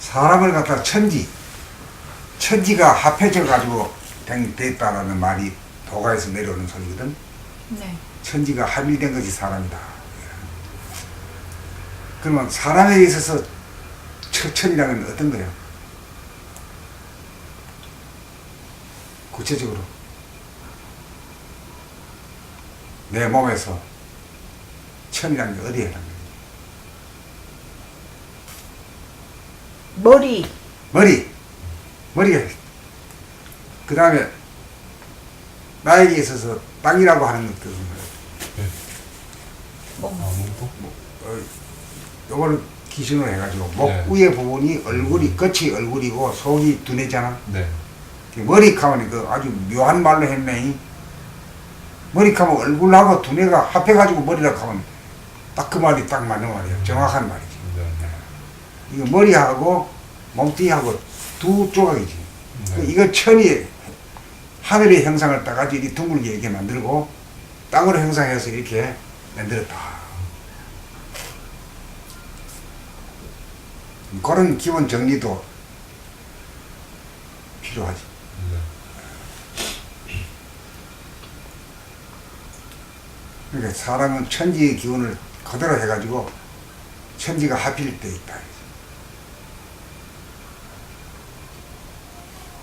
사람을 갖다 천지가 합해져 가지고 됐다라는 말이 도가에서 내려오는 소리거든. 네. 천지가 합일된 것이 사람이다. 그러면 사람에 있어서 천이라는 건 어떤 거예요? 구체적으로 내 몸에서 천이라는 게 어디에 해당돼요? 머리가 그 다음에 나에게 있어서 땅이라고 하는 것들은 요거를 기준으로 해가지고 목 네. 위에 부분이 얼굴이 끝이 얼굴이고 속이 두뇌잖아. 네. 머리카락이 그 아주 묘한 말로 했네. 머리카락 얼굴하고 두뇌가 합해가지고 머리라고 하면 딱 그 말이 딱 맞는 말이야. 정확한 말이지. 네. 이거 머리하고 몸뚱이하고 두 조각이지. 네. 이거 천이 하늘의 형상을 따가지고 이 둥글게 이렇게 만들고 땅으로 형상해서 이렇게 만들었다. 그런 기본 정리도 필요하지. 네. 그러니까 사람은 천지의 기운을 그대로 해가지고 천지가 합일 때 있다.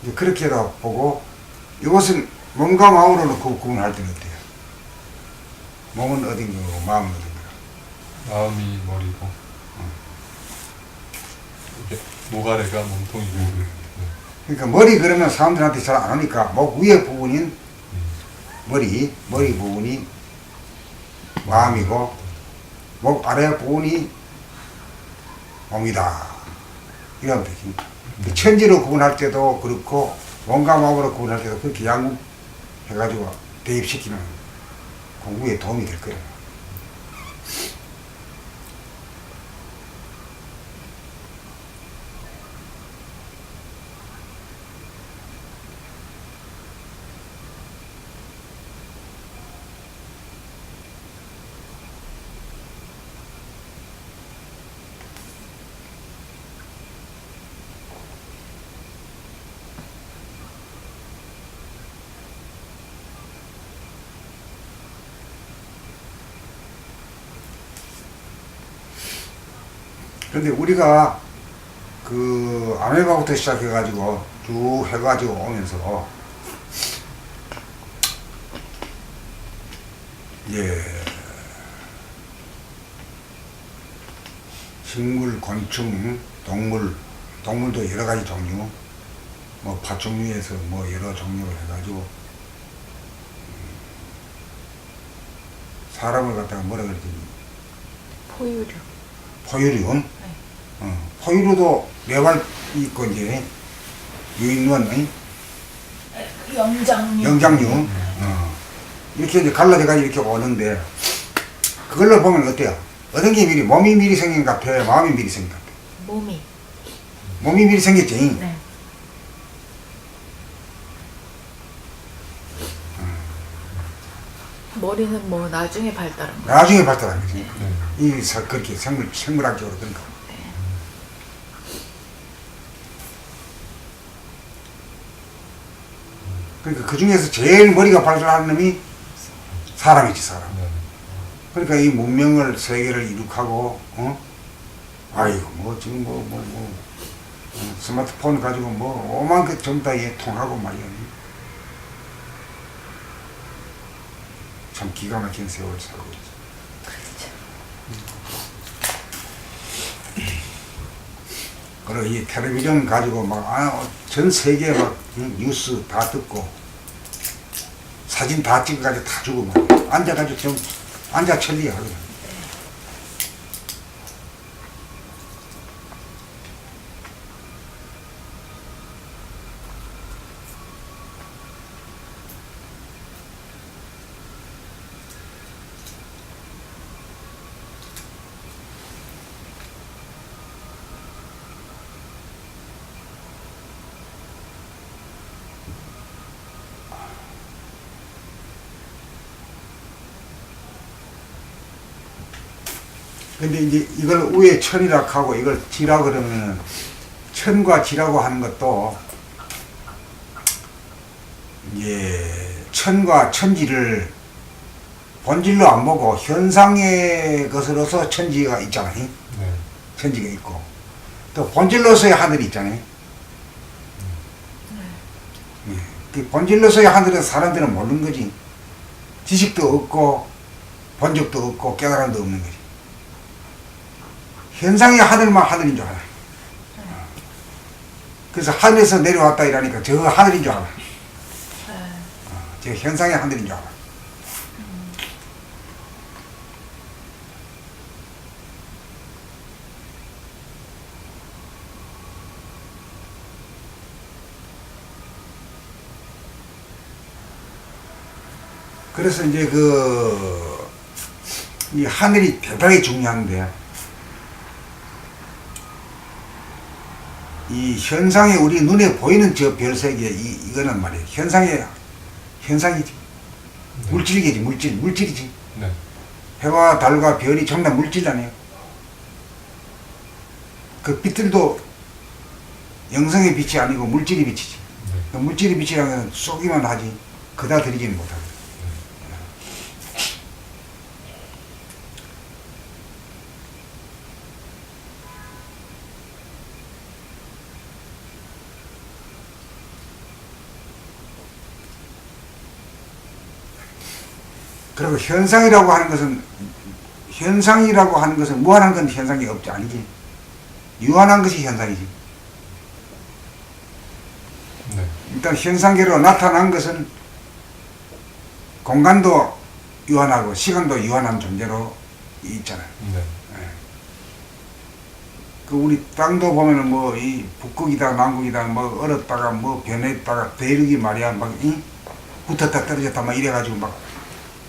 이제 그렇게도 보고 이것은 몸과 마음으로 구분할 때는 어때요? 몸은 어딘 거고 마음은 어딘 거고? 마음이 머리고 이게 모가래가 몸통이고. 네. 그러니까 머리 그러면 사람들한테 잘 안 오니까 목 위에 부분인 머리 부분이 마음이고 목 아래 부분이 몸이다. 이러면 되지. 그 천지로 구분할 때도 그렇고 몸과 마음으로 구분할 때도 그렇게 양분해가지고 대입시키면 공부에 도움이 될 거예요. 근데 우리가 그 아메바부터 시작해가지고 쭉 해가지고 오면서 식물, 곤충, 동물도 여러 가지 종류, 뭐 파충류에서 뭐 여러 종류를 해가지고 사람을 갖다가 뭐라 그러지? 포유류. 포유류. 포유류도 네발 있고 이제 유인원, 영장류 이렇게 이제 갈라져가지고 이렇게 오는데 그걸로 보면 어때요? 어떤 게 미리 몸이 미리 생긴 것 같아, 마음이 미리 생긴 것 같아? 몸이 미리 생겼지. 네. 머리는 뭐 나중에 발달한 거. 나중에 발달한 거지. 네. 그렇게 생물학적으로 그런가. 그러니까 그 중에서 제일 머리가 발달한 놈이 사람이지, 사람. 네. 그러니까 이 문명을, 세계를 이룩하고, 아이고, 뭐, 지금 스마트폰 가지고 오만 그 전부 다 통하고 말이야. 참 기가 막힌 세월을 살고 있어. 그리고 이 텔레비전 가지고 전 세계 뉴스 다 듣고 사진 다 찍어가지고 다 주고 앉아가지고 좀 앉아 천리야 하거든. 근데 이제 이걸 위에 천이라 하고 이걸 지라 그러면은 천과 지라고 하는 것도 이제 천과 천지를 본질로 안 보고 현상의 것으로서 천지가 있잖아요. 네. 천지가 있고 또 본질로서의 하늘이 있잖아요. 예. 그 본질로서의 하늘은 사람들은 모르는 거지. 지식도 없고 본적도 없고 깨달음도 없는 거지. 현상의 하늘만 하늘인 줄 알아. 그래서 하늘에서 내려왔다 이러니까 저 하늘인 줄 알아. 저 현상의 하늘인 줄 알아. 그래서 이제 이 하늘이 대단히 중요한데, 이 현상에 우리 눈에 보이는 저 별세계, 이거는 말이에요. 현상이지. 네. 물질이겠지, 물질이지. 네. 해와 달과 별이 전부 다 물질 아니에요. 그 빛들도 영성의 빛이 아니고 물질의 빛이지. 네. 그 물질의 빛이라는 건 쏘기만 하지, 그다 들이지는 못하고. 그리고 현상이라고 하는 것은 무한한 건 현상이 없지, 아니지. 유한한 것이 현상이지. 네. 일단 현상계로 나타난 것은 공간도 유한하고 시간도 유한한 존재로 있잖아요. 네. 그 우리 땅도 보면은 뭐 이 북극이다 남극이다 뭐 얼었다가 뭐 변했다가 대륙이 말이야 막 붙었다 떨어졌다 막 이래가지고 막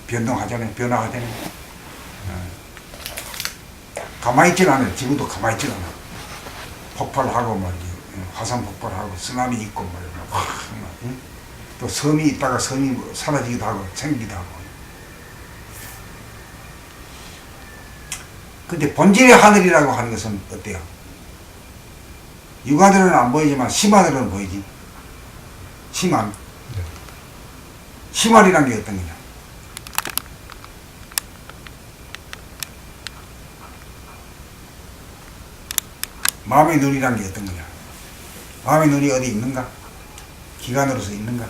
변동하잖아요. 변화하잖아요. 가만히 있질 않아요. 지구도 가만히 있질 않아. 폭발하고 말이지. 화산 폭발하고 쓰나미 있고 말이야. 또 섬이 있다가 섬이 사라지기도 하고 생기기도 하고. 근데 본질의 하늘이라고 하는 것은 어때요? 육안으로는 안 보이지만 심안으로는 보이지. 심안. 네. 심안이란 게 어떤 거냐? 마음의 눈이란 게 어떤 거냐? 마음의 눈이 어디 있는가? 기관으로서 있는가?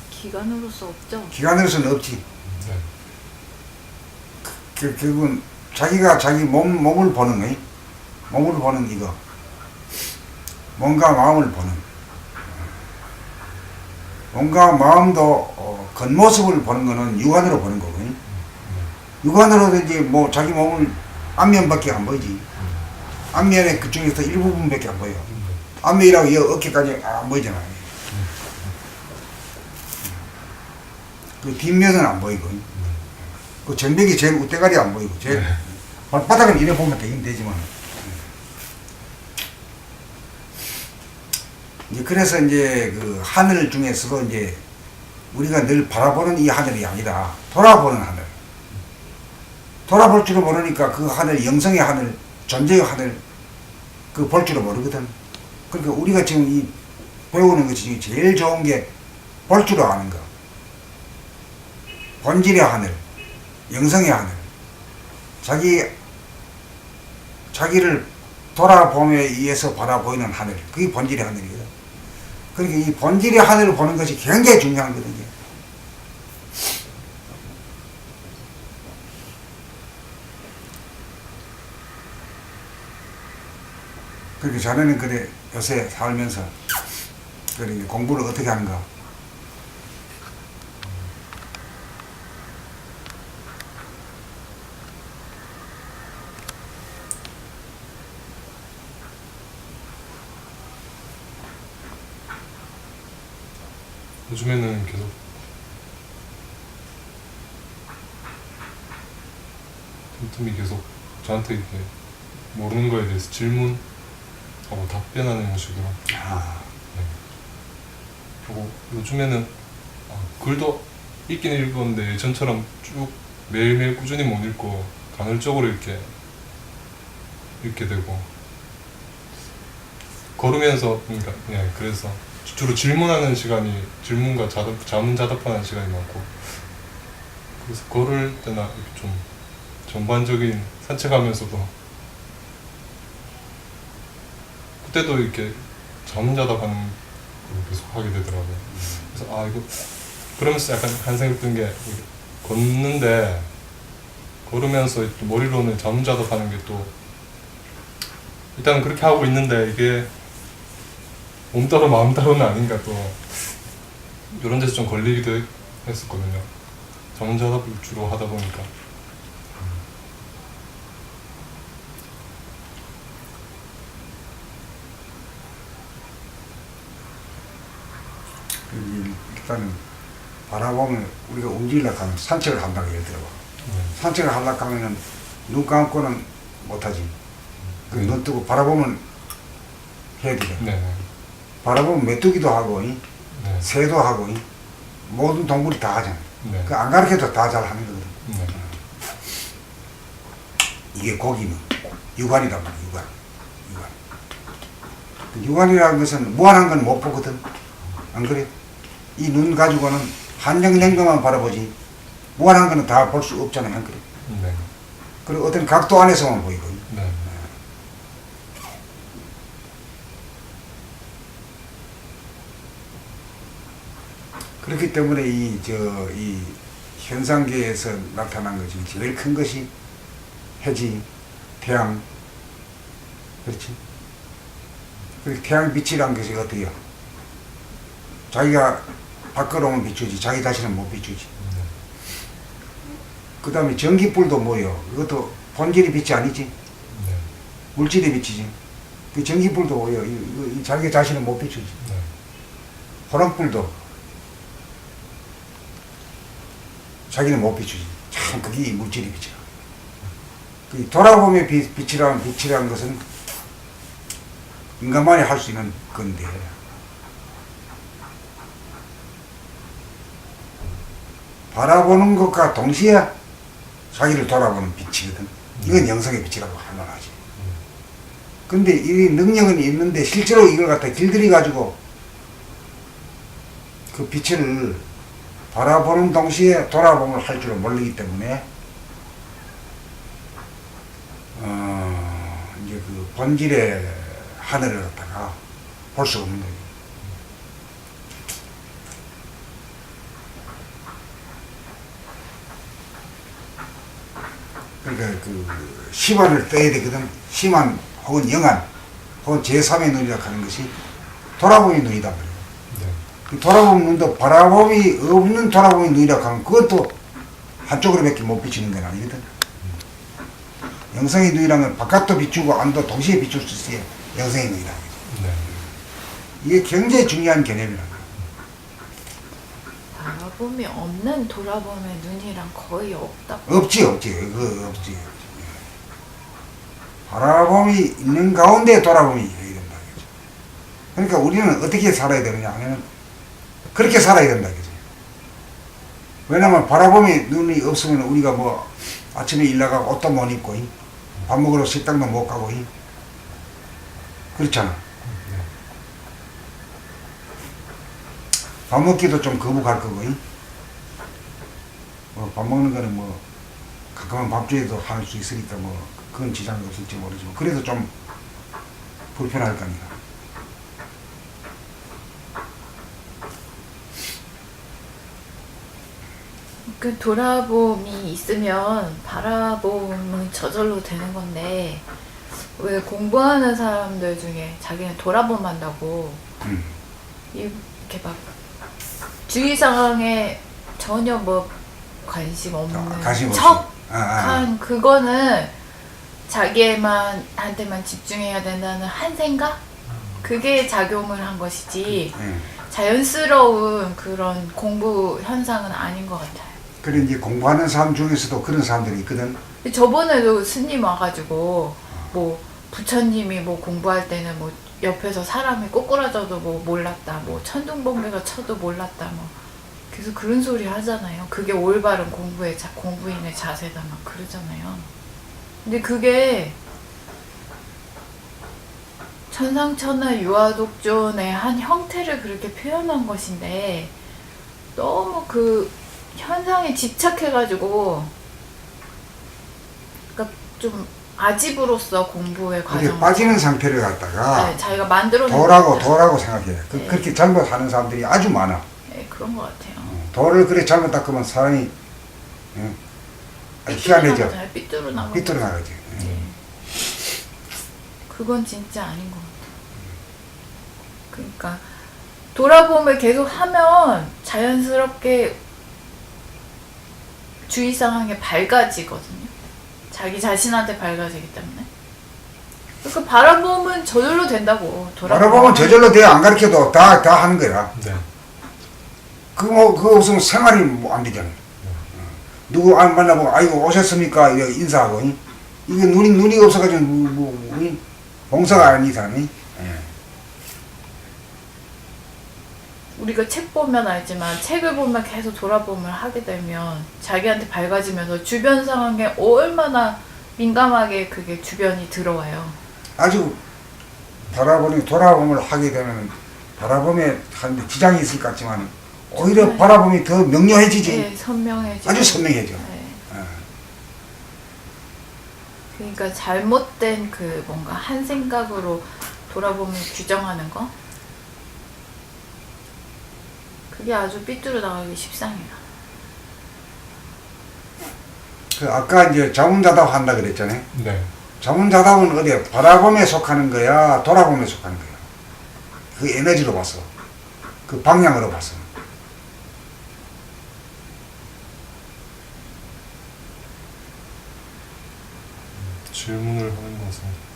기관으로서 없죠. 기관으로서는 없지. 네. 결국은 자기가 자기 몸을 보는 거야. 몸을 보는 이거. 몸과 마음을 보는. 몸과 마음도 겉모습을 보는 거는 육안으로 보는 거거든. 육안으로도 이제 뭐 자기 몸을 앞면밖에 안 보이지. 앞면에 그중에서 일부분밖에 안 보여. 앞면이라고 이 어깨까지 안 보이잖아. 그 뒷면은 안 보이고. 그 전벽이 제일 우대가리 안 보이고. 제일 발바닥은 이래 보면 되긴 되지만. 이제 그래서 이제 그 하늘 중에서도 이제 우리가 늘 바라보는 이 하늘이 아니라 돌아보는 하늘. 돌아볼 줄을 모르니까 그 하늘, 영성의 하늘, 존재의 하늘, 그 볼 줄을 모르거든. 그러니까 우리가 지금 이 배우는 것 중에 제일 좋은 게 볼 줄을 아는 거. 본질의 하늘, 영성의 하늘. 자기를 돌아봄에 의해서 바라보이는 하늘. 그게 본질의 하늘이거든. 그러니까 이 본질의 하늘을 보는 것이 굉장히 중요한 거거든요. 그렇게 자네는 그래 요새 살면서 그래 공부를 어떻게 하는가? 요즘에는 계속 틈틈이 계속 저한테 이렇게 모르는 거에 대해서 질문하고 답변하는 식으로. 아, 네. 그리고 요즘에는 글도 읽긴 읽었는데 예전처럼 쭉 매일매일 꾸준히 못 읽고 간헐적으로 이렇게 읽게 되고 걸으면서 그러니까 그래서 주로 질문하는 시간이 질문과 자문자답하는 시간이 많고 그래서 걸을 때나 이렇게 좀 전반적인 산책하면서도 그때도 이렇게 자문자답하는 걸 계속 하게 되더라고요. 그래서 이거 그러면서 약간 한 생각 든 게 걷는데 걸으면서 또 머리로는 자문자답하는 게 또 일단 그렇게 하고 있는데 이게 몸 따로 마음 따로는 아닌가 또 이런 데서 좀 걸리기도 했었거든요. 자문자답을 주로 하다 보니까. 일단은 바라보면 우리가 움직이려고 하면 산책을 한다고 예를 들어. 산책을 하려고 하면은 눈 감고는 못하지. 눈 뜨고 바라보면 해야 되잖아. 네. 바라보면 메뚜기도 하고 네. 새도 하고 모든 동물이 다 하잖아. 네. 그 안 가르쳐도 다 잘 하는 거거든. 네. 이게 고기는 육안이란 말이야. 육안. 그 육안이라는 것은 무한한 건 못 보거든. 안 그래? 이 눈 가지고는 한정된 것만 바라보지 무한한 거는 다 볼 수 없잖아요. 안 그래? 네. 그리고 어떤 각도 안에서만 보이고. 네. 그렇기 때문에 이 현상계에서 나타난 것이 제일 큰 것이 해지, 태양, 그렇지? 그 태양 빛이란 것이 어때요? 자기가 밖으로 오면 비추지, 자기 자신은 못 비추지. 그 다음에 전기불도 뭐요? 이것도 본질이 빛이 아니지? 네. 물질의 빛이지. 그 전기불도 뭐요? 자기 자신은 못 비추지. 네. 호랑불도 자기는 못 비추지. 참 그게 물질의 빛이야. 그 돌아보면 빛이라는 것은 인간만이 할 수 있는 건데 바라보는 것과 동시에 자기를 돌아보는 빛이거든. 이건 영성의 빛이라고 할 만하지. 근데 이 능력은 있는데 실제로 이걸 갖다 길들여 가지고 그 빛을 바라보는 동시에 돌아보면 할 줄을 모르기 때문에 이제 그 본질의 하늘을 갖다가 볼 수 없는 거예요. 그러니까 그 심한을 떼야 되거든. 심한 혹은 영한 혹은 제3의 눈이라고 하는 것이 돌아보는 눈이다 말이에요. 그 돌아보는 눈도 바라봄이 없는 돌아보는 눈이라고 하면 그것도 한쪽으로밖에 못 비추는 건 아니거든. 영성의 눈이라는 건 바깥도 비추고 안도 동시에 비출 수 있어야 영성의 눈이라는 거죠. 네. 이게 굉장히 중요한 개념이라는 거예요. 바라봄이 없는 돌아봄의 눈이랑 거의 없다. 없지. 그거 없지. 바라봄이 있는 가운데 돌아봄이 해야 된다. 그러니까 우리는 어떻게 살아야 되느냐 하면 그렇게 살아야 된다. 왜냐면 바라봄이 눈이 없으면 우리가 뭐 아침에 일 나가고 옷도 못 입고 밥 먹으러 식당도 못 가고 그렇잖아. 밥 먹기도 좀 거북할 거고 밥 먹는 거는 뭐 가끔은 밥주에도 할 수 있으니까 뭐 그건 지장도 없을지 모르지만 그래도 좀 불편할 거니까. 그 돌아봄이 있으면 바라봄은 저절로 되는 건데 왜 공부하는 사람들 중에 자기는 돌아봄 한다고 이렇게 막 주위 상황에 전혀 뭐 관심 없는 관심 없이. 척한 그거는 자기한테만 집중해야 된다는 한 생각? 그게 작용을 한 것이지 자연스러운 그런 공부 현상은 아닌 것 같아요. 그래 이제 공부하는 사람 중에서도 그런 사람들이 있거든. 저번에도 스님 와가지고 뭐 부처님이 뭐 공부할 때는 뭐 옆에서 사람이 꼬꾸라져도 뭐 몰랐다, 뭐 천둥번개가 쳐도 몰랐다, 뭐 계속 그런 소리 하잖아요. 그게 올바른 공부인의 자세다 막 그러잖아요. 근데 그게 천상천하 유아독존의 한 형태를 그렇게 표현한 것인데 너무 그 현상에 집착해가지고 그러니까 좀 아집으로서 공부의 그게 과정 빠지는 상태를 갖다가 네, 자기가 만들어낸 도라고 거죠. 도라고 생각해. 네. 그렇게 잘못하는 사람들이 아주 많아. 네, 그런 것 같아요. 도를 그래 잘못 닦으면 사람이 희한해져. 삐뚤어 나가죠. 삐뚤어 나가지. 네. 그건 진짜 아닌 것 같아요. 그러니까 돌아봄을 계속 하면 자연스럽게 주위 상황에 밝아지거든요. 자기 자신한테 밝아지기 때문에. 그 바라봄은 저절로 된다고. 바라보면 저절로 돼. 안 가르쳐도 다 하는 거야. 네. 그거 없으면 생활이 뭐 안 되잖아. 누구 안 만나보고 아이고 오셨습니까? 이렇게 인사하고 이게 눈이 없어가지고 봉사가 아닌 이상이. 우리가 책 보면 알지만 책을 보면 계속 돌아봄을 하게 되면 자기한테 밝아지면서 주변 상황에 얼마나 민감하게 그게 주변이 들어와요. 아주 돌아봄을 하게 되면 바라봄에 하는데 지장이 있을 것 같지만 오히려 네. 바라봄이 더 명료해지지. 네, 선명해지고. 아주 선명해져. 네. 그러니까 잘못된 그 뭔가 한 생각으로 돌아봄을 규정하는 거 그게 아주 삐뚤어 나가기 십상이야. 그 아까 이제 자문자답 한다 그랬잖아요. 네. 자문자답은 어디야? 바라봄에 속하는 거야? 돌아봄에 속하는 거야? 그 에너지로 봤어. 그 방향으로 봤어. 질문을 하는 것은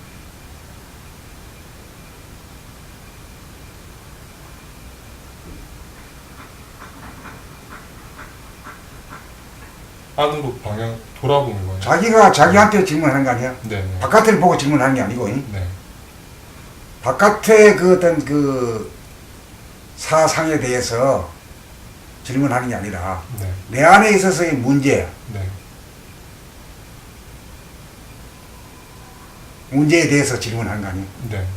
안으로 방향 돌아보는 거예요. 자기가 자기한테 질문하는 거 아니야? 네. 네. 바깥을 보고 질문하는 게 아니고, 네. 바깥의 그 어떤 그 사상에 대해서 질문하는 게 아니라 네. 내 안에 있어서의 문제에 대해서 질문하는 거 아니에요? 네.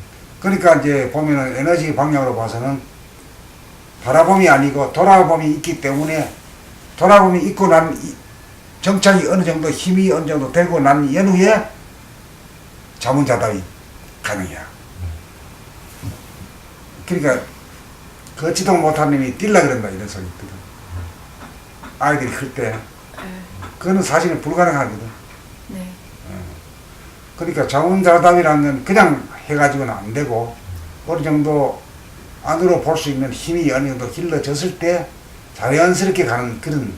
그러니까 이제 보면은 에너지 방향으로 봐서는 바라봄이 아니고 돌아봄이 있기 때문에 돌아봄이 있고 난 정착이 어느 정도 힘이 어느 정도 되고 난 연후에 자문자답이 가능해요. 그러니까 걷지도 못한 놈이 뛸라 그런다 이런 소리 있거든. 아이들이 클 때 그거는 사실은 불가능하거든. 네. 그러니까 자문자답이라는 건 그냥 해가지고는 안 되고 어느 정도 안으로 볼 수 있는 힘이 어느 정도 길러졌을 때 자연스럽게 가는 그런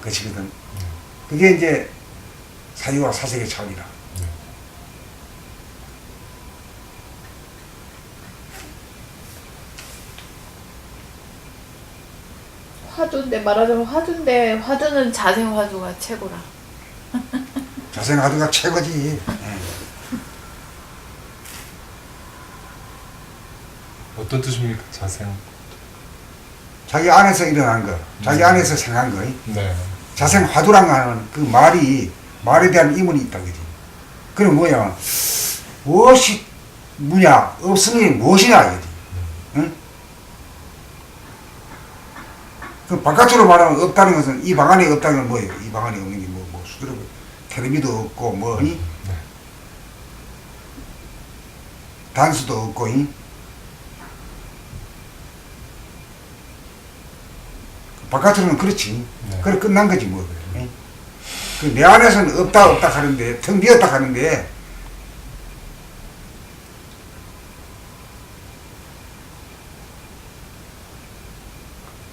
것이거든. 그게 이제 사유와 사색의 차원이라. 화두인데 말하자면 화두인데 화두는 자생화두가 최고라. 자생화두가 최고지. 어떤 뜻입니까? 자생. 자기 안에서 일어난 거, 자기 안에서 생한 거. 네. 자생화두란 하는 그 말에 대한 이문이 있다 그지. 그럼 뭐야? 무엇이 뭐냐? 없으니 무엇이냐 이거지. 응? 그 바깥으로 말하면 없다는 것은 이 방 안에 없다는 건 뭐예요? 이 방 안에 없는 게 뭐 수두룩 텔레비도 없고 뭐니? 네. 단수도 없고 바깥으로는 그렇지. 네. 그래 끝난 거지 뭐. 그 내 안에서는 없다 하는데 텅 비었다 하는데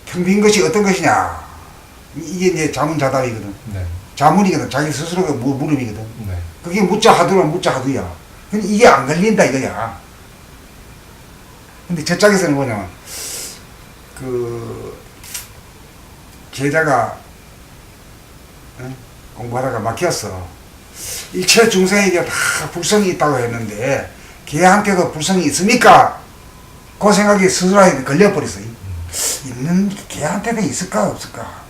텅 빈 것이 어떤 것이냐. 이게 이제 자문자답이거든. 네. 자문이거든. 자기 스스로가 물음이거든. 네. 그게 묻자 하두면 묻자 하두야. 근데 이게 안 걸린다 이거야. 근데 저짝에서는 뭐냐면 그 제자가 공부하다가 막혔어. 일체 중생에게 다 불성이 있다고 했는데 걔한테도 불성이 있습니까? 그 생각이 스스로한테 걸려버렸어. 있는 걔한테도 있을까 없을까?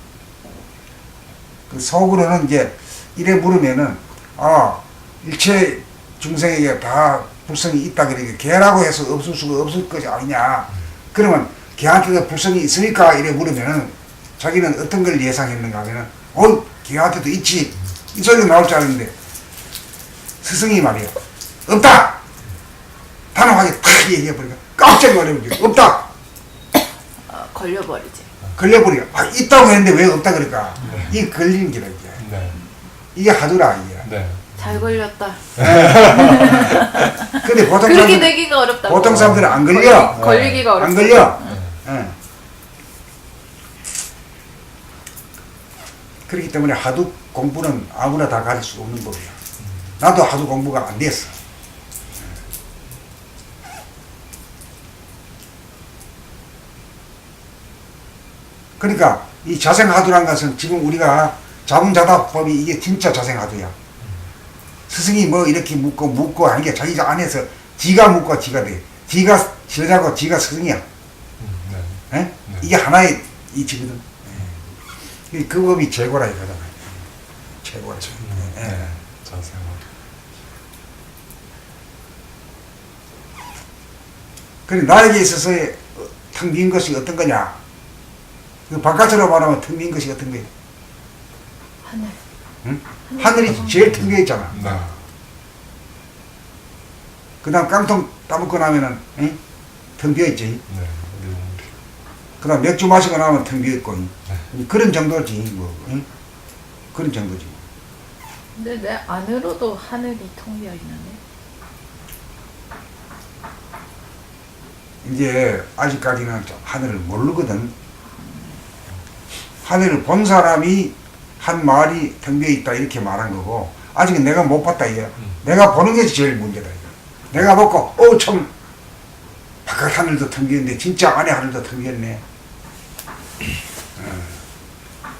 그 속으로는 이제 이래 물으면은 일체 중생에게 다 불성이 있다 그러니까 개라고 해서 없을 수가 없을 것이 아니냐. 그러면 개한테도 불성이 있으니까 이래 물으면은 자기는 어떤 걸 예상했는가 하면은 개한테도 있지 이 소리가 나올 줄 알았는데 스승이 말이야 없다 단호하게 탁 얘기해버리니까 깜짝 놀라버리죠. 없다 걸려버리지. 걸려버려. 있다고 했는데 왜 없다 그럴까. 이 걸리는 기라 이게. 네. 이게 하더라 이게. 네. 잘 걸렸다. 근데 보통 그렇게 사람들, 되기가 어렵다고. 보통 사람들은 안 걸려. 걸리기가 어렵다. 안 걸려. 네. 그렇기 때문에 하도 공부는 아무나 다 가질 수 없는 법이야. 나도 하도 공부가 안 됐어. 그러니까 이 자생하두란 것은 지금 우리가 자문자답법이 이게 진짜 자생하두야. 스승이 뭐 이렇게 묻고 하는 게 자기 안에서 지가 묻고 지가 돼. 지가 지자고 지가 스승이야. 네. 에? 이게 하나의 이치거든. 그 법이 최고라 이거잖아. 최고라. 네. 자세하게. 그래 나에게 있어서의 텅 빈 것이 어떤 거냐? 그 바깥으로 말하면 텅 빈 것이 어떤 거야? 하늘. 응? 하늘이 제일 텅 비어 있잖아. 네. 그 다음 깡통 따먹고 나면은, 응? 텅 비어 있지. 네. 그 다음 맥주 마시고 나면 텅 비어 있고. 네. 그런 정도지, 뭐. 응? 그런 정도지. 근데 내 안으로도 하늘이 텅 비어 있는데. 이제 아직까지는 좀 하늘을 모르거든. 하늘을 본 사람이 한 말이 텅 비어 있다 이렇게 말한 거고 아직은 내가 못 봤다 이게. 내가 보는 게 제일 문제다 이거. 내가 보고 참 바깥 하늘도 텅 비었는데 진짜 안에 하늘도 텅 비었네.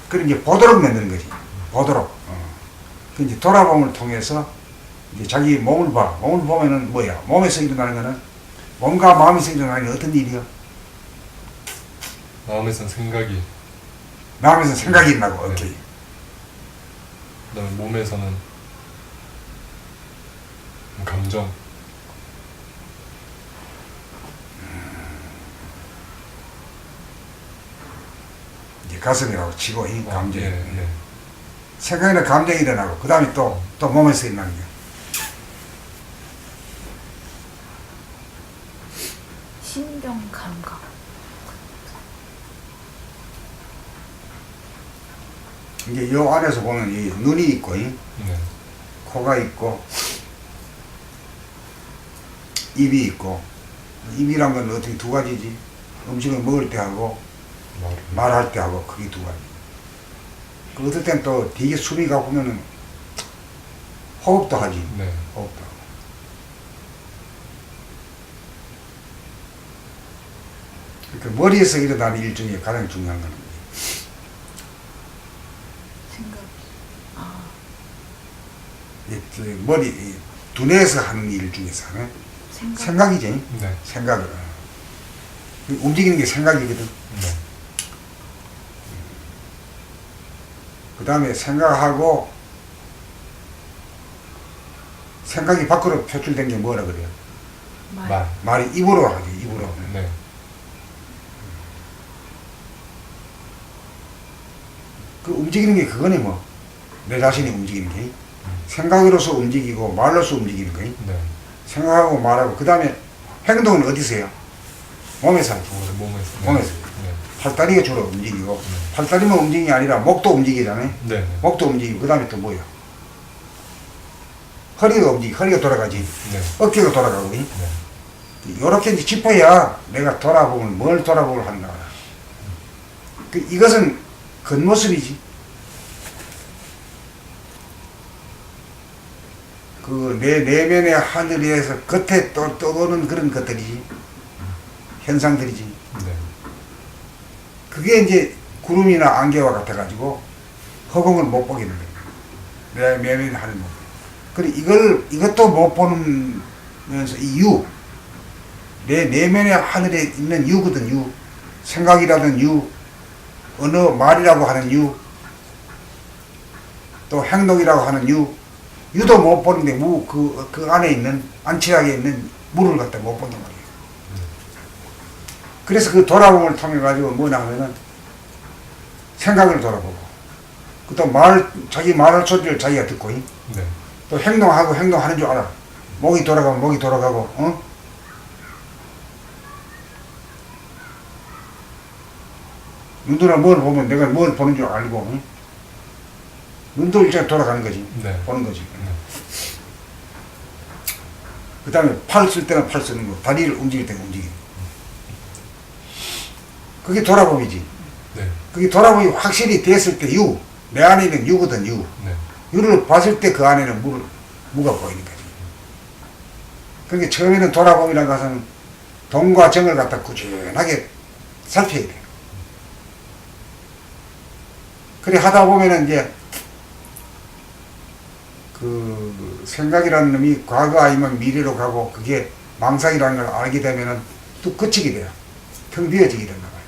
그런 이제 보도록 만드는 거지. 보도록. 그 이제 돌아봄을 통해서 이제 자기 몸을 봐. 몸을 보면은 뭐야? 몸에서 일어나는 거는 몸과 마음에서 일어나는 게 어떤 일이야? 마음에선 생각이, 마음에서 생각이 나고 네. 오케이. 그다음에 몸에서는 감정. 이제 가슴이라고 치고 이 감정이. 네. 생각이나 감정이 일어나고 그 다음에 또 몸에서 일어나는 게. 신경 감각. 이제 요 안에서 보면 이 눈이 있고 이 네. 코가 있고 입이 있고 입이란 건 어떻게 두 가지지? 음식을 먹을 때 하고 말할 때 하고 그게 두 가지. 그 어떨 땐 또 되게 숨이 가보면은 호흡도 하지. 네. 호흡도 하고. 그러니까 머리에서 일어나는 일 중에 가장 중요한 거는 생각. 아, 이 머리, 이 두뇌에서 하는 일 중에서 하는 생각. 생각이지. 네. 생각을. 움직이는 게 생각이거든. 네. 그 다음에 생각하고 생각이 밖으로 표출된 게 뭐라 그래요? 말. 말이 입으로 하지, 입으로. 네. 그 움직이는 게 그거네 뭐. 내 자신이 움직이는 게. 생각으로서 움직이고 말로서 움직이는 거. 네. 생각하고 말하고 그 다음에 행동은 어디서 해요? 몸에서 하지. 몸에서. 몸에서. 네. 팔다리가 주로 움직이고 팔다리만 움직이는 게 아니라 목도 움직이잖아요. 네. 목도 움직이고 그 다음에 또 뭐예요? 허리가 움직이고 허리가 돌아가지. 네. 어깨가 돌아가고. 네. 요렇게 이제 짚어야 내가 돌아보면 뭘 돌아보고 한다. 이것은 겉모습이지. 그 내 내면의 하늘에서 겉에 떠도는 그런 것들이지. 현상들이지. 네. 그게 이제 구름이나 안개와 같아가지고 허공을 못 보게 되는 거야. 내 내면의 하늘 못. 그래 이것도 못 보면서 이 유. 내 내면의 하늘에 있는 유거든, 유. 생각이라든 유, 말이라고 하는 유, 또 행동이라고 하는 유, 유도 못 보는데 그 안에 있는 안치락에 있는 물을 갖다 못 본단 말이에요. 그래서 그 돌아봄을 통해 가지고 뭐냐 하면은 생각을 돌아보고 또 자기 말할 소리를 자기가 듣고 네. 또 행동하는 줄 알아. 목이 돌아가면 목이 돌아가고 눈으로 뭘 보면 내가 뭘 보는 줄 알고 눈도 일단 돌아가는 거지. 네. 보는 거지. 네. 그 다음에 팔 쓸 때는 팔 쓰는 거, 다리를 움직일 때는 움직이고. 그게 돌아봄이지. 네. 그게 돌아봄이 확실히 됐을 때 내 안에 있는 유거든, 유. 네. 유를 봤을 때 그 안에는 무가 보이는 거지. 그러니까 처음에는 돌아봄이라고 해서는 동과 정을 갖다 꾸준하게 살펴야 돼. 그래 하다 보면은 이제 그 생각이라는 놈이 과거 아니면 미래로 가고 그게 망상이라는 걸 알게 되면은 또 그치게 돼요. 텅 비어지게 된다 말이야.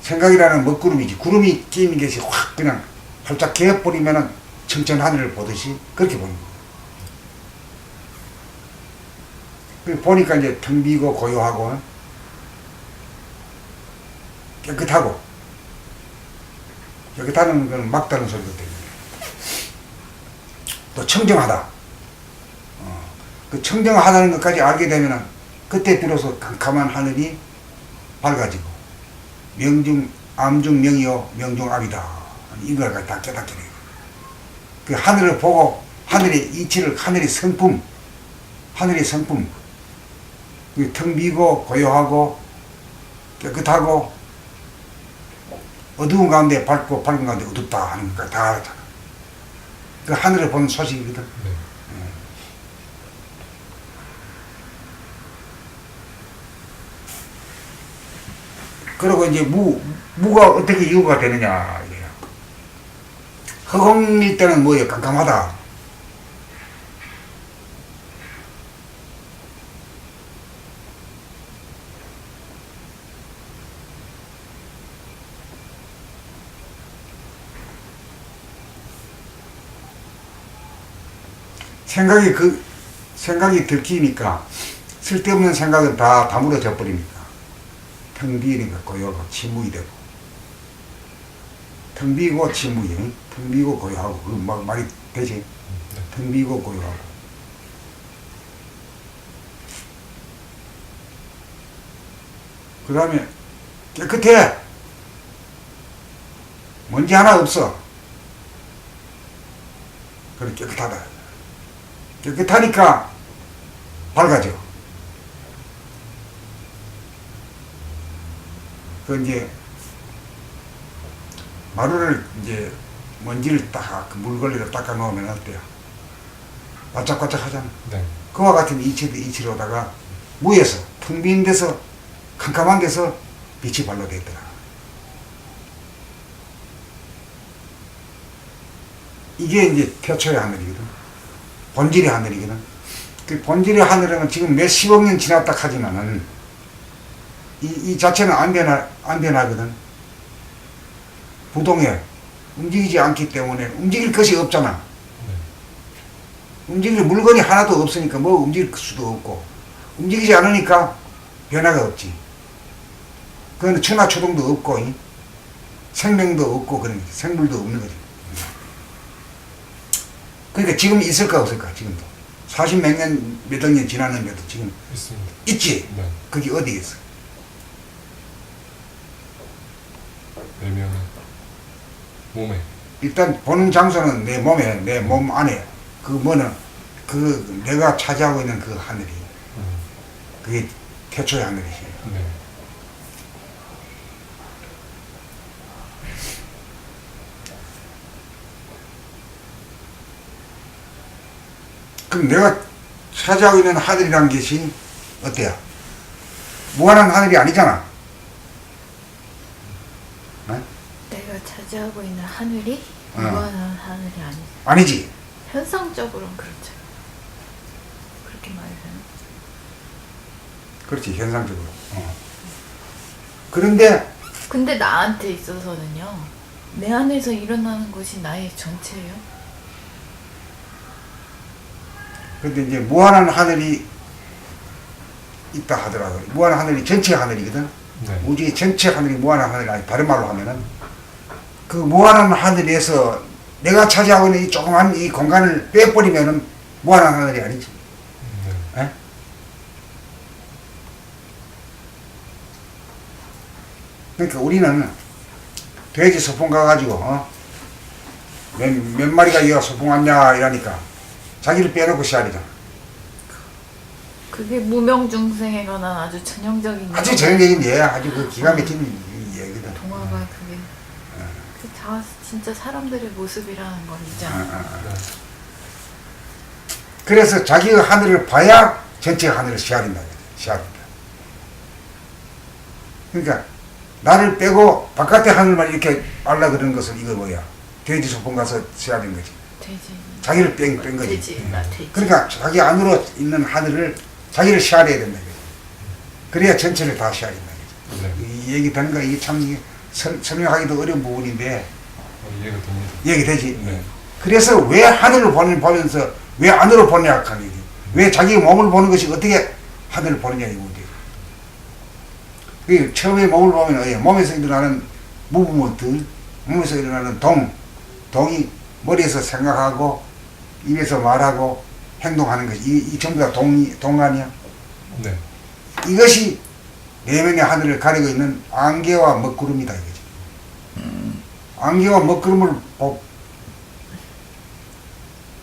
생각이라는 먹구름이지. 구름이 끼는 것이 확 그냥 활짝 개어버리면은 청천 하늘을 보듯이 그렇게 보는 거예요. 보니까 이제 텅 비고 고요하고 깨끗하고 깨끗하는 건 막다른 소리가 때문에 또 청정하다. 그 청정하다는 것까지 알게 되면은 그때 비로소 캄캄한 하늘이 밝아지고 암중 명이요 명중암이다. 이걸 다 깨닫게 돼요. 그 하늘을 보고 하늘의 이치를 하늘의 성품 그 텅 비고 고요하고 깨끗하고 어두운 가운데 밝고 밝은 가운데 어둡다 하는 걸 다 알았잖아. 그 하늘을 보는 소식이거든. 네. 그리고 이제 무가 어떻게 이유가 되느냐 이래요. 허공일 때는 뭐예요? 깜깜하다. 생각이 들키니까 쓸데없는 생각은 다 다물어져 버리니까 텅 비니까 고요하고 침묵이 되고 텅 비고 침묵이 텅 비고 고요하고 그 말이 되지. 텅 비고 고요하고 그 다음에 깨끗해. 먼지 하나 없어. 그래 깨끗하다. 깨끗하니까 밝아져. 그 이제 마루를 이제 먼지를 딱 물걸레로 닦아 놓으면 어때요? 바짝바짝 하잖아. 네. 그와 같은 이치로다가 무에서 텅 빈 데서 캄캄한 데서 빛이 발로돼 있더라. 이게 이제 태초의 하늘이거든. 본질의 하늘이거든. 그 본질의 하늘은 지금 몇십억 년 지났다 하지만은 이 자체는 안 변하거든. 부동해. 움직이지 않기 때문에 움직일 것이 없잖아. 움직일 물건이 하나도 없으니까 뭐 움직일 수도 없고, 움직이지 않으니까 변화가 없지. 그건 천하초동도 없고, 생명도 없고, 그런 생물도 없는 거지. 그러니까 지금 있을까 없을까, 지금도. 40몇 년, 몇 억 년 지났는데도 지금 있습니다. 있지? 네. 그게 어디에 있어? 일명의 몸에. 일단 보는 장소는 내 몸에, 내 몸 안에, 그 뭐는, 그 내가 차지하고 있는 그 하늘이, 그게 태초의 하늘이지. 네. 그럼 내가 차지하고 있는 하늘이라는 것이 어때요? 무한한 하늘이 아니잖아. 네? 내가 차지하고 있는 하늘이 무한한 하늘이 아니지. 아니지. 현상적으로는 그렇죠. 그렇게 말해서는. 그렇지, 현상적으로. 그런데 근데 나한테 있어서는요. 내 안에서 일어나는 것이 나의 전체예요? 근데 이제 무한한 하늘이 있다 하더라도 무한한 하늘이 전체 하늘이거든. 네. 우주의 전체 하늘이 무한한 하늘이 아니 다른 말로 하면은 그 무한한 하늘에서 내가 차지하고 있는 이 조그만 이 공간을 빼버리면은 무한한 하늘이 아니지. 네. 에? 그러니까 우리는 돼지 소풍 가가지고 몇 마리가 이어 소풍 왔냐 이러니까 자기를 빼놓고 시작이잖아. 그게 무명중생에 관한 아주 전형적인 아주 전형적인 예, 아주 그 기가 막힌 얘기거든. 동화가 그게 그 다 진짜 사람들의 모습이라는 걸 이제 네. 그래서 자기의 하늘을 봐야 전체 하늘을 시야린다. 시야린다. 그러니까 나를 빼고 바깥의 하늘만 이렇게 알라 그러는 것은 이거 뭐야? 돼지 소풍 가서 시야린 거지. 돼지 자기를 뺀 거지. 돼지 나 돼지 그러니까 자기 안으로 있는 하늘을 자기를 시야려야 된다. 그래야 전체를 다 시야린다. 네. 이 얘기 되는 거 이게 참 설명하기도 어려운 부분인데 이해가 됩니다. 얘기되지. 네. 그래서 왜 하늘을 보면서 왜 안으로 보느냐 하는 얘기. 왜 자기 몸을 보는 것이 어떻게 하늘을 보느냐 이거지. 그 처음에 몸을 보면 몸에서 일어나는 무브먼트, 몸에서 일어나는 동이 머리에서 생각하고 입에서 말하고 행동하는 것이 이 전부 다 동 아니야. 네. 이것이 내면의 하늘을 가리고 있는 안개와 먹구름이다 이거지. 안개와 먹구름을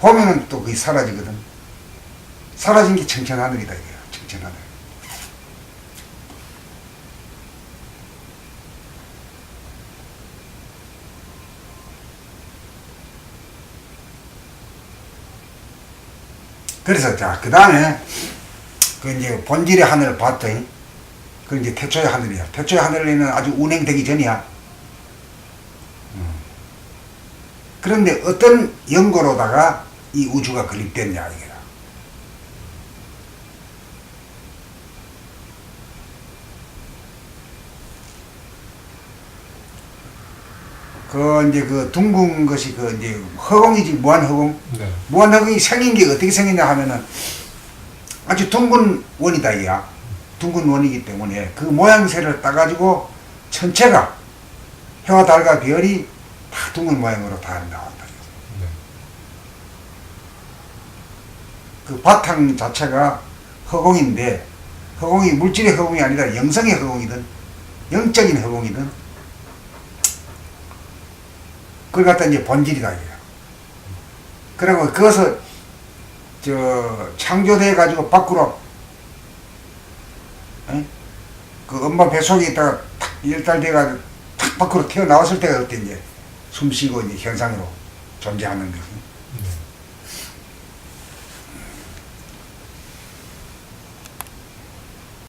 보면은 또 그게 사라지거든. 사라진 게 청천하늘이다 이거야. 청천하늘. 그래서 자 그 다음에 그 이제 본질의 하늘을 봤더니 그 이제 태초의 하늘이야. 태초의 하늘에는 아주 운행되기 전이야. 그런데 어떤 연고로다가 이 우주가 건립됐냐 이게라. 그 이제 그 둥근 것이 그 이제 허공이지 무한 허공. 네. 무한 허공이 생긴 게 어떻게 생겼냐 하면은 아주 둥근 원이다 이야. 둥근 원이기 때문에 그 모양새를 따가지고 전체가 해와 달과 별이 다 둥근 모양으로 다 나왔다. 네. 그 바탕 자체가 허공인데 허공이 물질의 허공이 아니라 영성의 허공이든 영적인 허공이든 그걸 갖다 이제 본질이다 이거야. 그리고 그것을 창조돼 가지고 밖으로 그 엄마 뱃속에 있다가 탁 10달 돼가지고 탁 밖으로 튀어나왔을 때가 그때 이제 숨쉬고 이제 현상으로 존재하는 거지.